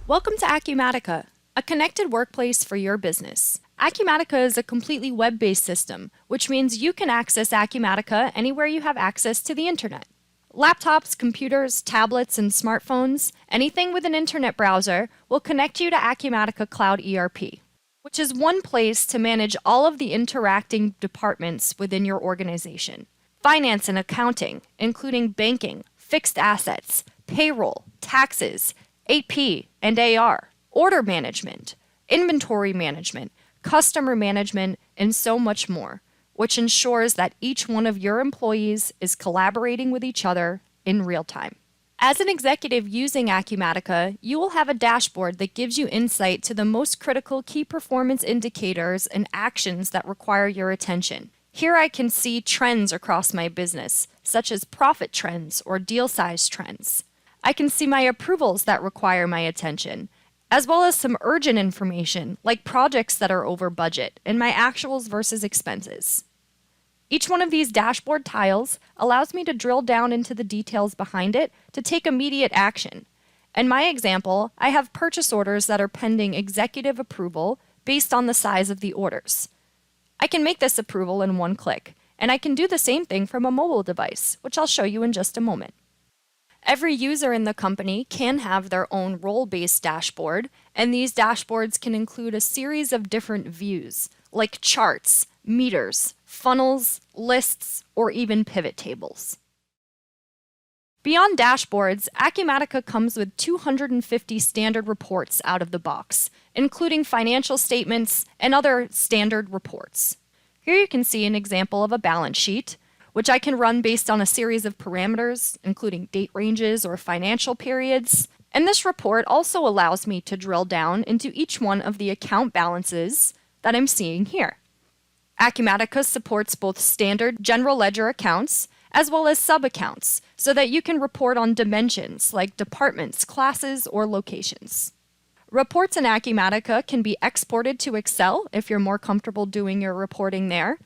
Welcome to Acumatica, a connected workplace for your business. Acumatica is a completely web-based system, which means you can access Acumatica anywhere you have access to the internet. Laptops, computers, tablets, and smartphones, anything with an internet browser, will connect you to Acumatica Cloud ERP, which is one place to manage all of the interacting departments within your organization. Finance and accounting, including banking, fixed assets, payroll, taxes, AP and AR, order management, inventory management, customer management, and so much more, which ensures that each one of your employees is collaborating with each other in real time. As an executive using Acumatica, you will have a dashboard that gives you insight to the most critical key performance indicators and actions that require your attention. Here I can see trends across my business, such as profit trends or deal size trends. I can see my approvals that require my attention, as well as some urgent information like projects that are over budget and my actuals versus expenses. Each one of these dashboard tiles allows me to drill down into the details behind it to take immediate action. In my example, I have purchase orders that are pending executive approval based on the size of the orders. I can make this approval in one click, and I can do the same thing from a mobile device, which I'll show you in just a moment. Every user in the company can have their own role-based dashboard, and these dashboards can include a series of different views, like charts, meters, funnels, lists, or even pivot tables. Beyond dashboards, Acumatica comes with 250 standard reports out of the box, including financial statements and other standard reports. Here you can see an example of a balance sheet, which I can run based on a series of parameters, including date ranges or financial periods. And this report also allows me to drill down into each one of the account balances that I'm seeing here. Acumatica supports both standard general ledger accounts as well as sub-accounts, so that you can report on dimensions like departments, classes, or locations. Reports in Acumatica can be exported to Excel if you're more comfortable doing your reporting there.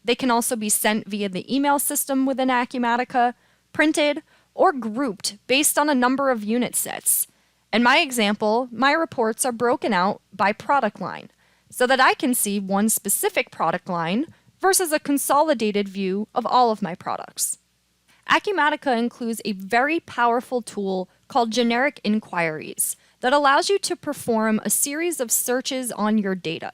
They can also be sent via the email system within Acumatica, printed, or grouped based on a number of unit sets. In my example, my reports are broken out by product line, so that I can see one specific product line versus a consolidated view of all of my products. Acumatica includes a very powerful tool called generic inquiries that allows you to perform a series of searches on your data.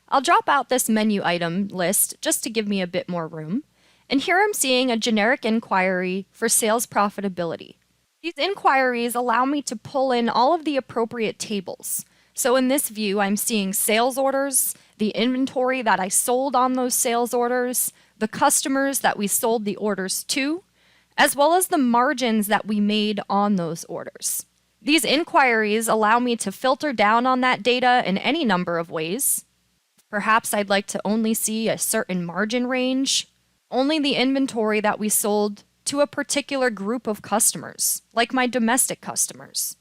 I'll drop out this menu item list just to give me a bit more room. And here I'm seeing a generic inquiry for sales profitability. These inquiries allow me to pull in all of the appropriate tables. So in this view, I'm seeing sales orders, the inventory that I sold on those sales orders, the customers that we sold the orders to, as well as the margins that we made on those orders. These inquiries allow me to filter down on that data in any number of ways. Perhaps I'd like to only see a certain margin range, only the inventory that we sold to a particular group of customers, like my domestic customers.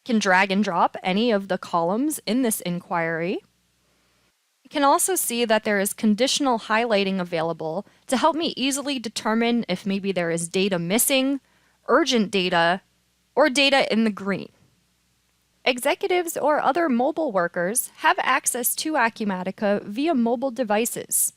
I can drag and drop any of the columns in this inquiry. You can also see that there is conditional highlighting available to help me easily determine if maybe there is data missing, urgent data, or data in the green. Executives or other mobile workers have access to Acumatica via mobile devices.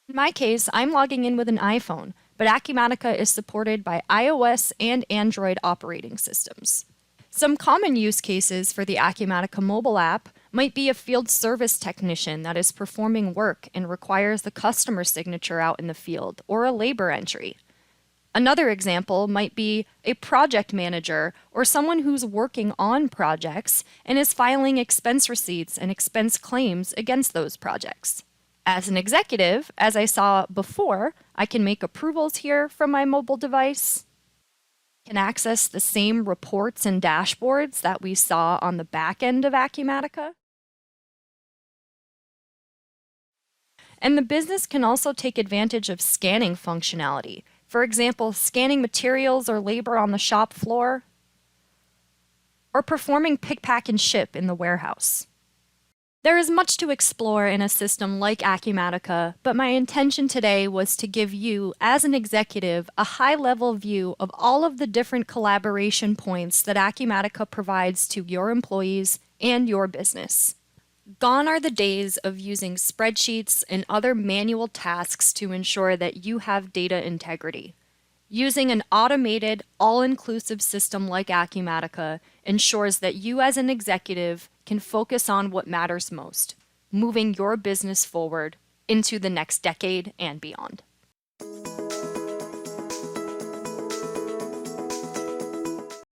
In my case, I'm logging in with an iPhone, but Acumatica is supported by iOS and Android operating systems. Some common use cases for the Acumatica mobile app might be a field service technician that is performing work and requires the customer signature out in the field, or a labor entry. Another example might be a project manager or someone who's working on projects and is filing expense receipts and expense claims against those projects. As an executive, as I saw before, I can make approvals here from my mobile device, can access the same reports and dashboards that we saw on the back end of Acumatica. And the business can also take advantage of scanning functionality. For example, scanning materials or labor on the shop floor, or performing pick, pack, and ship in the warehouse. There is much to explore in a system like Acumatica, but my intention today was to give you, as an executive, a high-level view of all of the different collaboration points that Acumatica provides to your employees and your business. Gone are the days of using spreadsheets and other manual tasks to ensure that you have data integrity. Using an automated, all-inclusive system like Acumatica ensures that you as an executive can focus on what matters most, moving your business forward into the next decade and beyond.